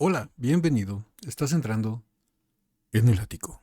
Hola, bienvenido. Estás entrando en el ático.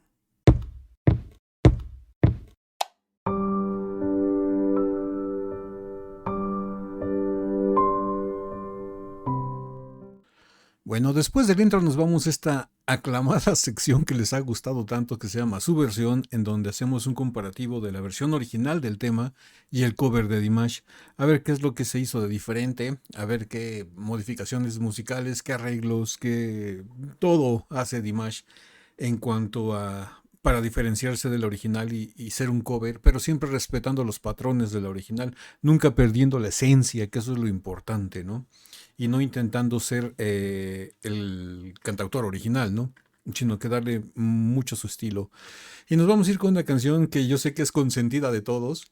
Bueno, después del intro nos vamos a esta aclamada sección que les ha gustado tanto, que se llama Subversión, en donde hacemos un comparativo de la versión original del tema y el cover de Dimash, a ver qué es lo que se hizo de diferente, a ver qué modificaciones musicales, qué arreglos, qué todo hace Dimash en cuanto a para diferenciarse del original y ser un cover, pero siempre respetando los patrones de la original, nunca perdiendo la esencia, que eso es lo importante, ¿no? Y no intentando ser el cantautor original, ¿no? Sino que darle mucho su estilo. Y nos vamos a ir con una canción que yo sé que es consentida de todos.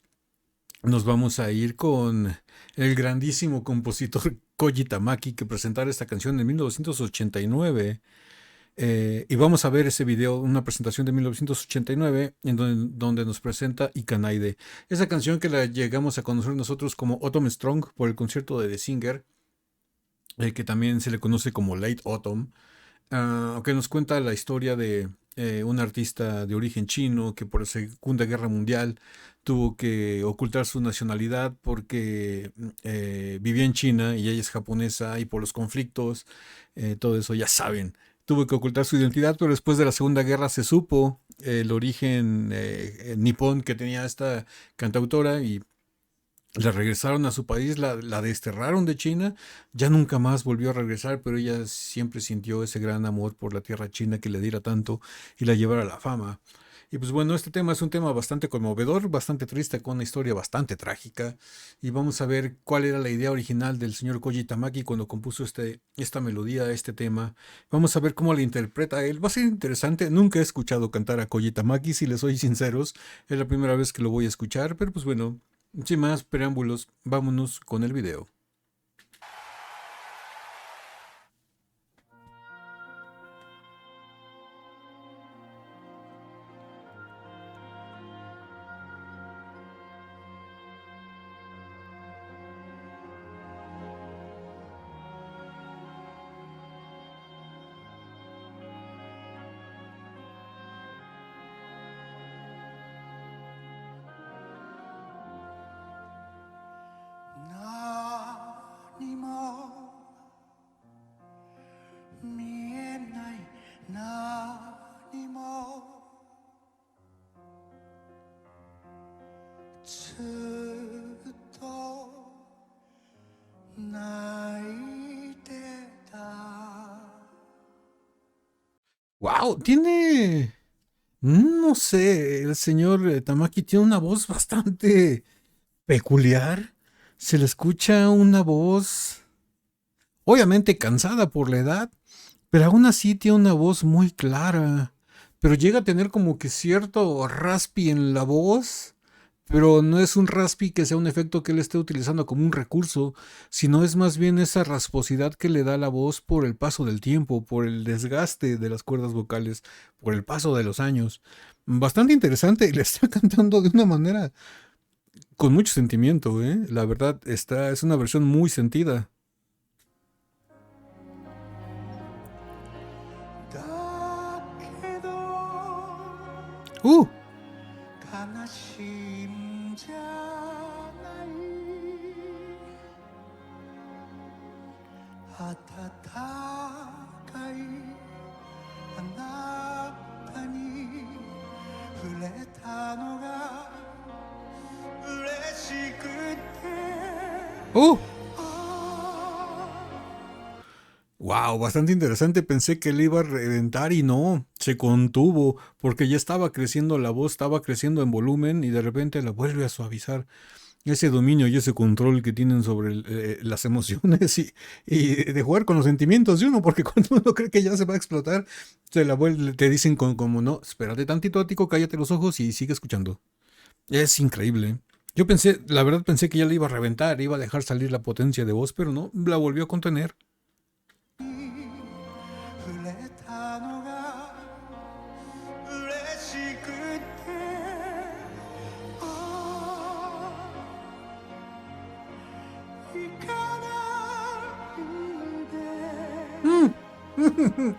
Nos vamos a ir con el grandísimo compositor Koji Tamaki, que presentara esta canción en 1989. Y vamos a ver ese video, una presentación de 1989, en donde nos presenta Ikanaide. Esa canción que la llegamos a conocer nosotros como Autumn Strong por el concierto de The Singer, que también se le conoce como Late Autumn, que nos cuenta la historia de un artista de origen chino que por la Segunda Guerra Mundial tuvo que ocultar su nacionalidad porque vivía en China y ella es japonesa y por los conflictos, todo eso ya saben, tuvo que ocultar su identidad, pero después de la Segunda Guerra se supo el origen nipón que tenía esta cantautora y la regresaron a su país, la desterraron de China, ya nunca más volvió a regresar, pero ella siempre sintió ese gran amor por la tierra china que le diera tanto y la llevara a la fama. Y pues bueno, este tema es un tema bastante conmovedor, bastante triste, con una historia bastante trágica. Y vamos a ver cuál era la idea original del señor Koji Tamaki cuando compuso esta melodía, este tema. Vamos a ver cómo la interpreta él. Va a ser interesante. Nunca he escuchado cantar a Koji Tamaki, si les soy sinceros. Es la primera vez que lo voy a escuchar, pero pues bueno, sin más preámbulos, vámonos con el video. Wow, tiene, no sé, el señor Tamaki tiene una voz bastante peculiar. Se le escucha una voz, obviamente cansada por la edad, pero aún así tiene una voz muy clara. Pero llega a tener como que cierto raspi en la voz, pero no es un raspi que sea un efecto que él esté utilizando como un recurso, sino es más bien esa rasposidad que le da la voz por el paso del tiempo, por el desgaste de las cuerdas vocales, por el paso de los años. Bastante interesante y le está cantando de una manera con mucho sentimiento, ¿eh? La verdad, es una versión muy sentida. ¡Uh! ¡Uh! Wow, bastante interesante. Pensé que le iba a reventar y no, se contuvo porque ya estaba creciendo la voz, estaba creciendo en volumen y de repente la vuelve a suavizar. Ese dominio y ese control que tienen sobre las emociones y de jugar con los sentimientos de uno, porque cuando uno cree que ya se va a explotar, te dicen como no, espérate tantito, Ático, cállate los ojos y sigue escuchando. Es increíble. Yo pensé, la verdad pensé que ya le iba a reventar, iba a dejar salir la potencia de voz, pero no, la volvió a contener.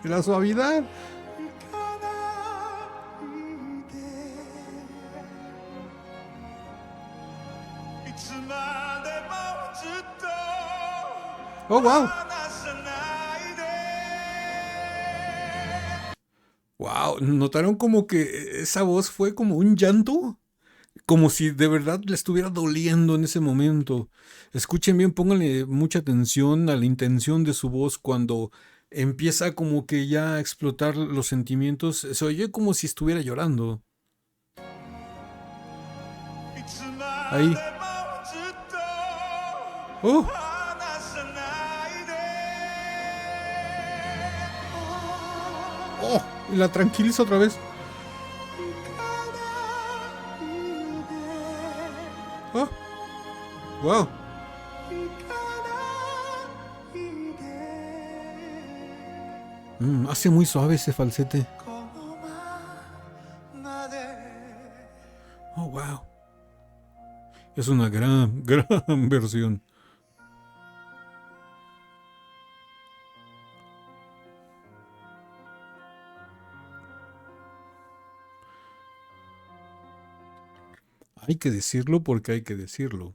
La suavidad. Oh, wow. Wow, ¿notaron como que esa voz fue como un llanto? Como si de verdad le estuviera doliendo en ese momento. Escuchen bien, pónganle mucha atención a la intención de su voz cuando empieza como que ya a explotar los sentimientos. Se oye como si estuviera llorando. Ahí. Oh, oh, y la tranquiliza otra vez. Oh, wow. Hace muy suave ese falsete. Oh, wow. Es una gran, gran versión. Hay que decirlo porque hay que decirlo.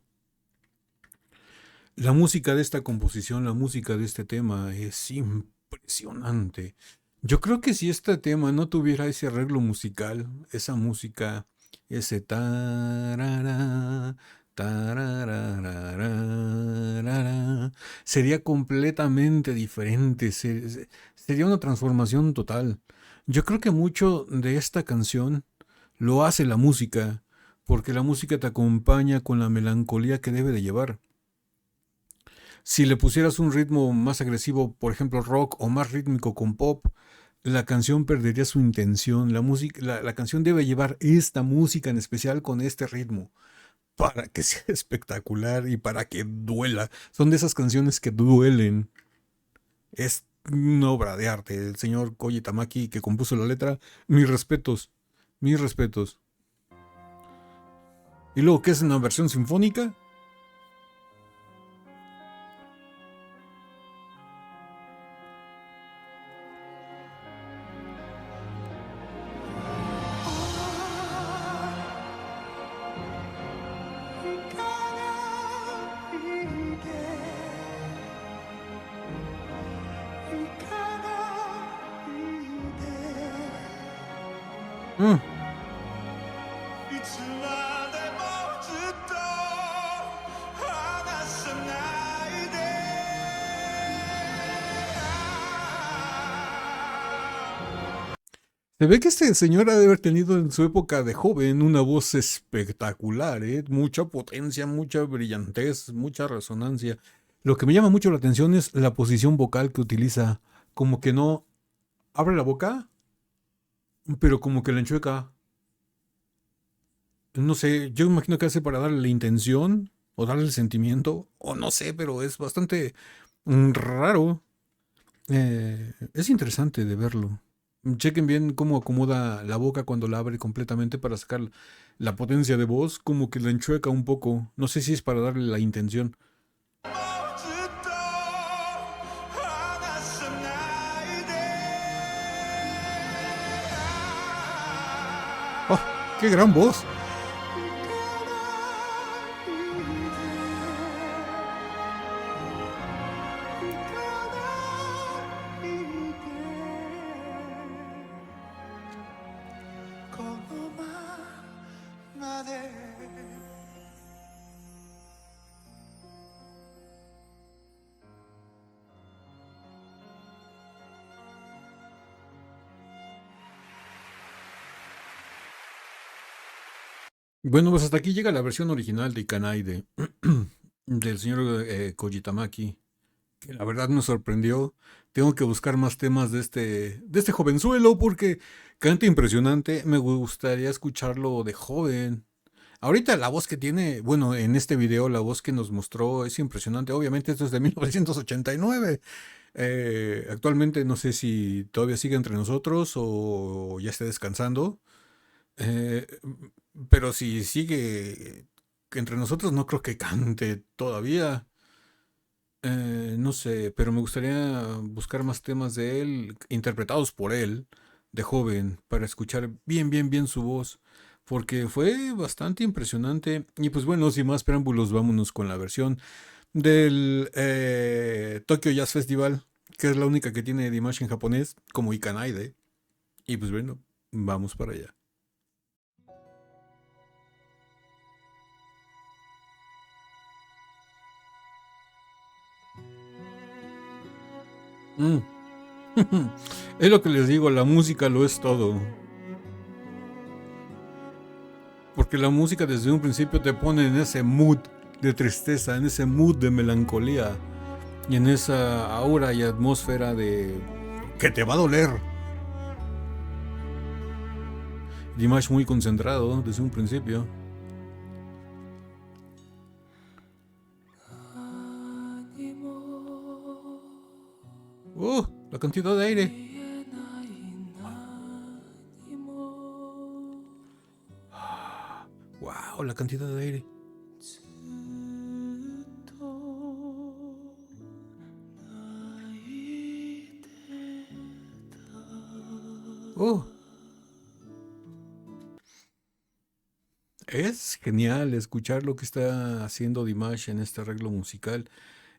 La música de esta composición, la música de este tema es impresionante. Yo creo que si este tema no tuviera ese arreglo musical, esa música, ese tarara, tarararararara, sería completamente diferente, sería una transformación total. Yo creo que mucho de esta canción lo hace la música, porque la música te acompaña con la melancolía que debe de llevar. Si le pusieras un ritmo más agresivo, por ejemplo rock, o más rítmico con pop, la canción perdería su intención. La canción debe llevar esta música en especial con este ritmo para que sea espectacular y para que duela. Son de esas canciones que duelen. Es una obra de arte. El señor Koji Tamaki que compuso la letra, mis respetos, mis respetos. Y luego, ¿qué es una versión sinfónica? Mm. Se ve que este señor ha de haber tenido en su época de joven una voz espectacular, ¿eh? Mucha potencia, mucha brillantez, mucha resonancia. Lo que me llama mucho la atención es la posición vocal que utiliza. Como que no abre la boca, pero como que la enchueca. No sé, yo imagino que hace para darle la intención o darle el sentimiento, o no sé, pero es bastante raro. Es interesante de verlo. Chequen bien cómo acomoda la boca cuando la abre completamente para sacar la potencia de voz, como que la enchueca un poco. No sé si es para darle la intención. ¡Oh, qué gran voz! Bueno, pues hasta aquí llega la versión original de Ikanai del señor Koji Tamaki, que la verdad me sorprendió. Tengo que buscar más temas de este jovenzuelo porque canta impresionante. Me gustaría escucharlo de joven. Ahorita la voz que tiene, bueno, en este video la voz que nos mostró es impresionante. Obviamente esto es de 1989. Actualmente no sé si todavía sigue entre nosotros o ya esté descansando. Eh, pero si sigue entre nosotros, no creo que cante todavía. No sé, pero me gustaría buscar más temas de él, interpretados por él, de joven, para escuchar bien, bien, bien su voz, porque fue bastante impresionante. Y pues bueno, sin más preámbulos, vámonos con la versión del Tokyo Jazz Festival, que es la única que tiene Dimash en japonés, como Ikanaide. Y pues bueno, vamos para allá. Mm. Es lo que les digo, la música lo es todo. Porque la música desde un principio te pone en ese mood de tristeza, en ese mood de melancolía y en esa aura y atmósfera de que te va a doler. Dimash muy concentrado desde un principio. La cantidad de aire. Wow, la cantidad de aire. Oh, es genial escuchar lo que está haciendo Dimash en este arreglo musical.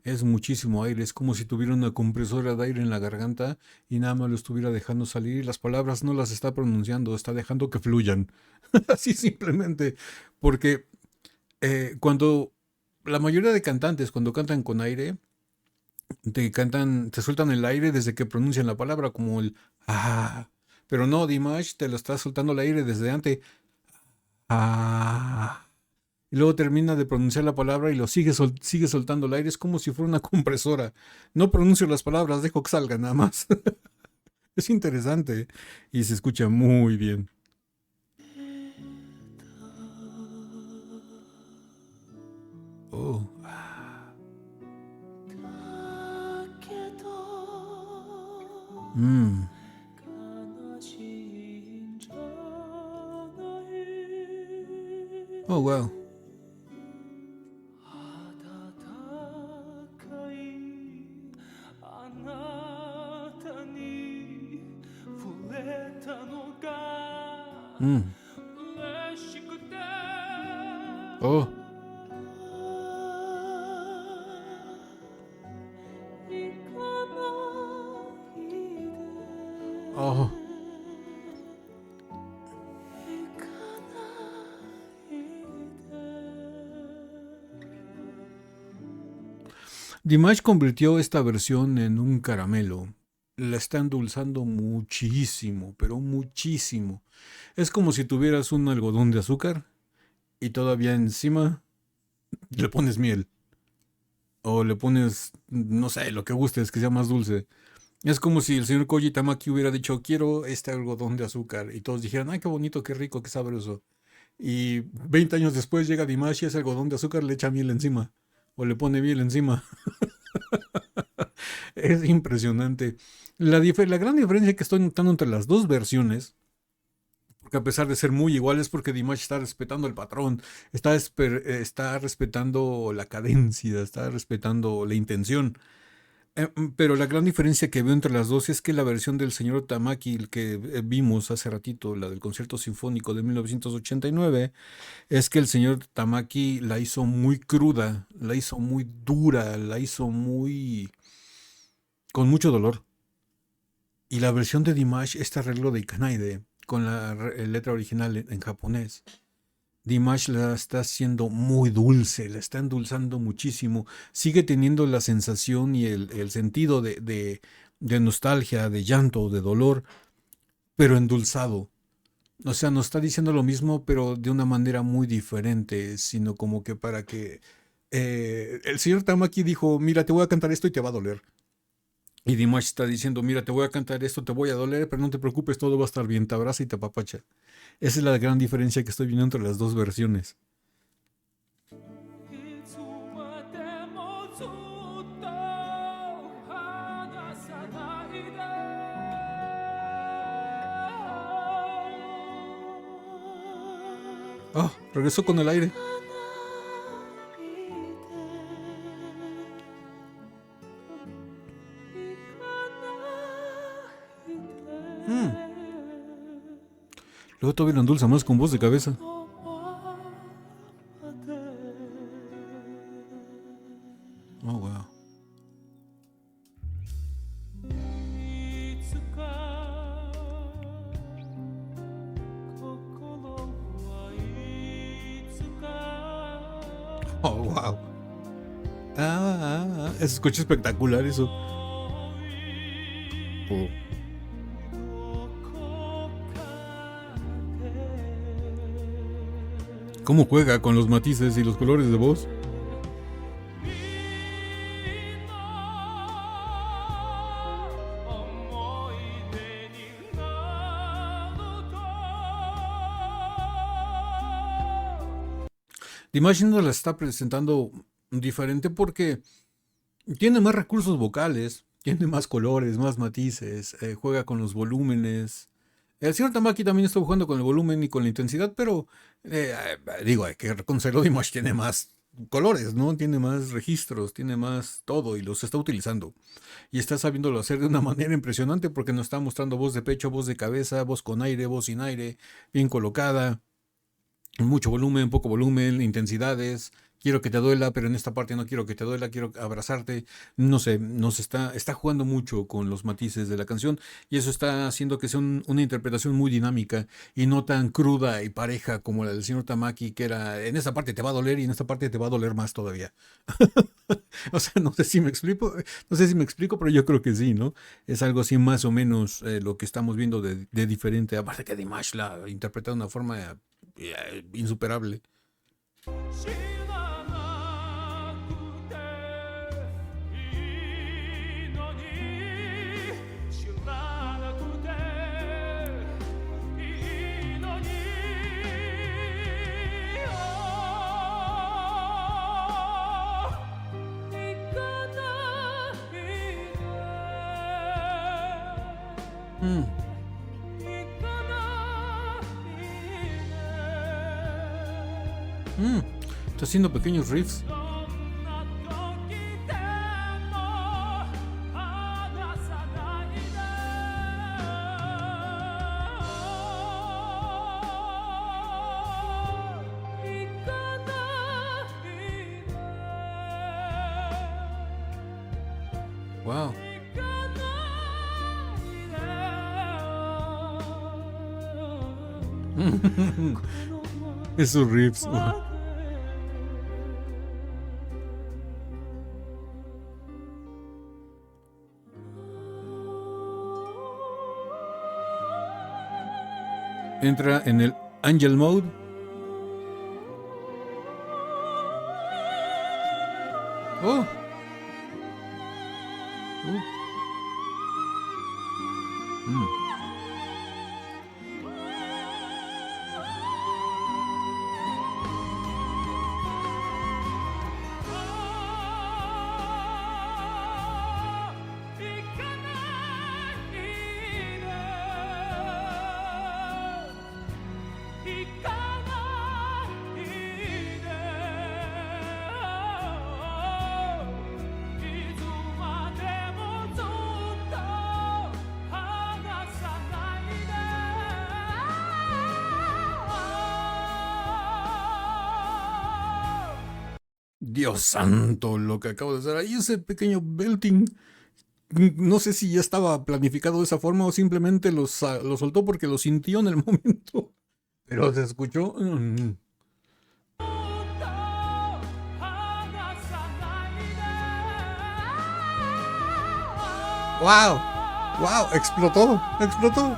Es muchísimo aire, es como si tuviera una compresora de aire en la garganta y nada más lo estuviera dejando salir y las palabras no las está pronunciando, está dejando que fluyan. Así simplemente. Porque cuando la mayoría de cantantes, cuando cantan con aire, te sueltan el aire desde que pronuncian la palabra, como el ah. Pero no, Dimash te lo está soltando el aire desde antes. Ah. Y luego termina de pronunciar la palabra y lo sigue soltando el aire. Es como si fuera una compresora. No pronuncio las palabras, dejo que salgan nada más. Es interesante y se escucha muy bien. Oh. Mm. Oh, wow. Mm. Oh. Oh. Dimash convirtió esta versión en un caramelo. La está endulzando muchísimo, pero muchísimo. Es como si tuvieras un algodón de azúcar y todavía encima le pones miel. O le pones, no sé, lo que gustes, que sea más dulce. Es como si el señor Koji Tamaki hubiera dicho, quiero este algodón de azúcar. Y todos dijeran, ay, qué bonito, qué rico, qué sabroso. Y 20 años después llega Dimash y ese algodón de azúcar le echa miel encima. O le pone miel encima. Es impresionante. La gran diferencia que estoy notando entre las dos versiones, porque a pesar de ser muy iguales, porque Dimash está respetando el patrón, está respetando la cadencia, está respetando la intención. Pero la gran diferencia que veo entre las dos es que la versión del señor Tamaki, el que vimos hace ratito, la del concierto sinfónico de 1989, es que el señor Tamaki la hizo muy cruda, la hizo muy dura, la hizo muy con mucho dolor. Y la versión de Dimash, este arreglo de Ikanaide, con la letra original en japonés, Dimash la está haciendo muy dulce, la está endulzando muchísimo. Sigue teniendo la sensación y el sentido de nostalgia, de llanto, de dolor, pero endulzado. O sea, nos está diciendo lo mismo, pero de una manera muy diferente, sino como que para que... el señor Tamaki dijo, mira, te voy a cantar esto y te va a doler. Y Dimash está diciendo, mira, te voy a cantar esto, te voy a doler, pero no te preocupes, todo va a estar bien, te abraza y te apapacha. Esa es la gran diferencia que estoy viendo entre las dos versiones. Ah, regresó con el aire. Mm. Luego todavía lo endulza más con voz de cabeza. Oh, wow. Oh, wow. Se escucha espectacular eso. Oh. ¿Cómo juega con los matices y los colores de voz? Dimash nos la está presentando diferente porque tiene más recursos vocales, tiene más colores, más matices, juega con los volúmenes. El señor Tamaki también está jugando con el volumen y con la intensidad, pero digo, hay que reconocerlo, Dimash tiene más colores, ¿no? Tiene más registros, tiene más todo y los está utilizando. Y está sabiéndolo hacer de una manera impresionante porque nos está mostrando voz de pecho, voz de cabeza, voz con aire, voz sin aire, bien colocada. Mucho volumen, poco volumen, intensidades. Quiero que te duela, pero en esta parte no quiero que te duela, quiero abrazarte. No sé, está jugando mucho con los matices de la canción y eso está haciendo que sea una interpretación muy dinámica y no tan cruda y pareja como la del señor Tamaki, que era en esta parte te va a doler y en esta parte te va a doler más todavía. O sea, no sé si me explico, pero yo creo que sí, ¿no? Es algo así más o menos lo que estamos viendo de diferente. Aparte que Dimash la interpreta de una forma insuperable. Mm. Está haciendo pequeños riffs. Wow. Esos riffs. Entra en el Angel Mode. Oh. Dios santo, lo que acabo de hacer ahí, ese pequeño belting. No sé si ya estaba planificado de esa forma o simplemente lo soltó porque lo sintió en el momento. Pero se escuchó. ¡Wow! ¡Wow! Explotó, explotó.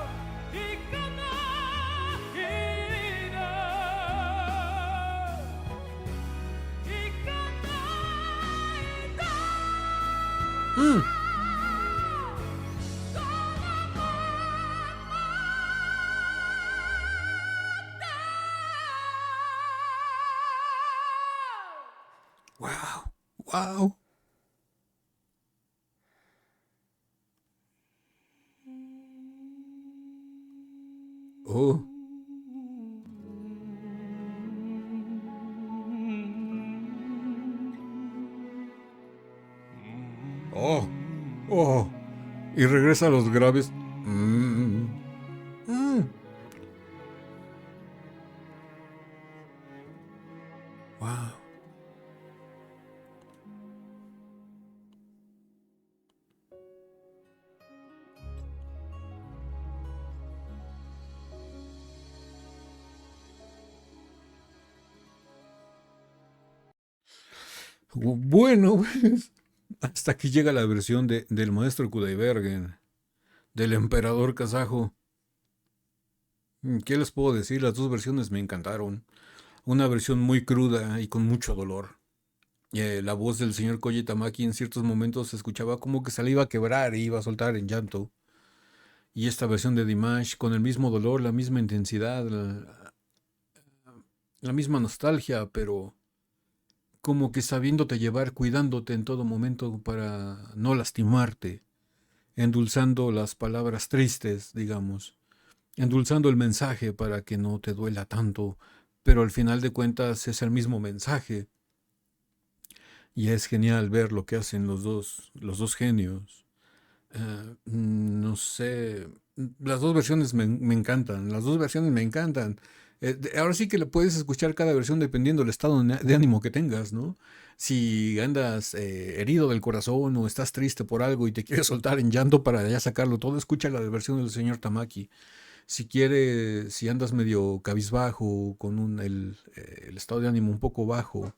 ¡Wow! ¡Wow! Oh. Oh. Oh. Y regresa a los graves. Bueno, pues, hasta aquí llega la versión del maestro Kudaibergen, del emperador kazajo. ¿Qué les puedo decir? Las dos versiones me encantaron. Una versión muy cruda y con mucho dolor. La voz del señor Koji Tamaki en ciertos momentos se escuchaba como que se le iba a quebrar e iba a soltar en llanto. Y esta versión de Dimash con el mismo dolor, la misma intensidad, la misma nostalgia, pero como que sabiéndote llevar, cuidándote en todo momento para no lastimarte, endulzando las palabras tristes, digamos, endulzando el mensaje para que no te duela tanto, pero al final de cuentas es el mismo mensaje. Y es genial ver lo que hacen los dos genios. No sé, las dos versiones me encantan, las dos versiones me encantan. Ahora sí que le puedes escuchar cada versión dependiendo del estado de ánimo que tengas, ¿no? Si andas herido del corazón o estás triste por algo y te quieres soltar en llanto para ya sacarlo todo, escucha la versión del señor Tamaki. Si quieres, si andas medio cabizbajo, con el estado de ánimo un poco bajo,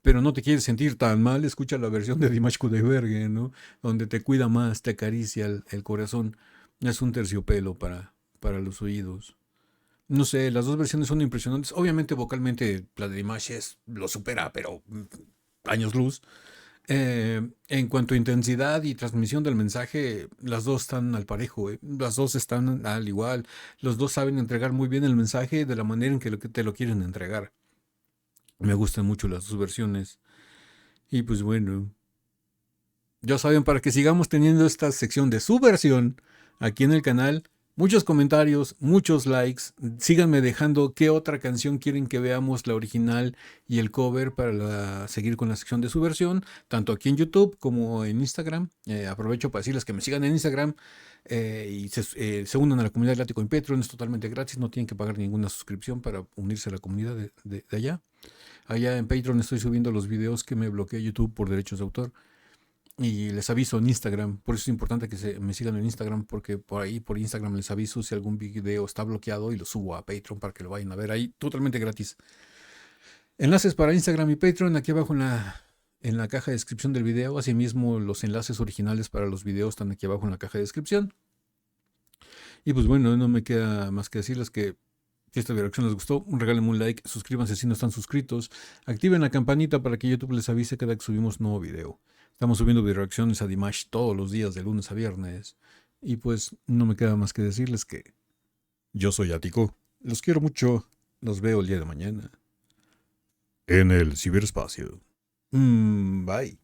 pero no te quieres sentir tan mal, escucha la versión de Dimash Kudaibergen, ¿no? Donde te cuida más, te acaricia el corazón. Es un terciopelo para los oídos. No sé, las dos versiones son impresionantes. Obviamente, vocalmente, la de Dimash lo supera, pero años luz. En cuanto a intensidad y transmisión del mensaje, las dos están al parejo, ¿eh? Las dos están al igual. Los dos saben entregar muy bien el mensaje de la manera en que te lo quieren entregar. Me gustan mucho las dos versiones. Y pues bueno, ya saben, para que sigamos teniendo esta sección de su versión aquí en el canal, muchos comentarios, muchos likes. Síganme dejando qué otra canción quieren que veamos, la original y el cover, para seguir con la sección de su versión, tanto aquí en YouTube como en Instagram. Aprovecho para decirles que me sigan en Instagram y se unan a la comunidad de Látigo en Patreon. Es totalmente gratis, no tienen que pagar ninguna suscripción para unirse a la comunidad de allá. Allá en Patreon estoy subiendo los videos que me bloquea YouTube por derechos de autor. Y les aviso en Instagram, por eso es importante que me sigan en Instagram, porque por ahí, por Instagram, les aviso si algún video está bloqueado y lo subo a Patreon para que lo vayan a ver ahí totalmente gratis. Enlaces para Instagram y Patreon aquí abajo en la caja de descripción del video. Asimismo, los enlaces originales para los videos están aquí abajo en la caja de descripción. Y pues bueno, no me queda más que decirles que si esta reacción les gustó, regálenme un like, suscríbanse si no están suscritos, activen la campanita para que YouTube les avise cada que subimos nuevo video. Estamos subiendo video reacciones a Dimash todos los días, de lunes a viernes. Y pues no me queda más que decirles que yo soy Ático. Los quiero mucho. Los veo el día de mañana. En el ciberespacio. Bye.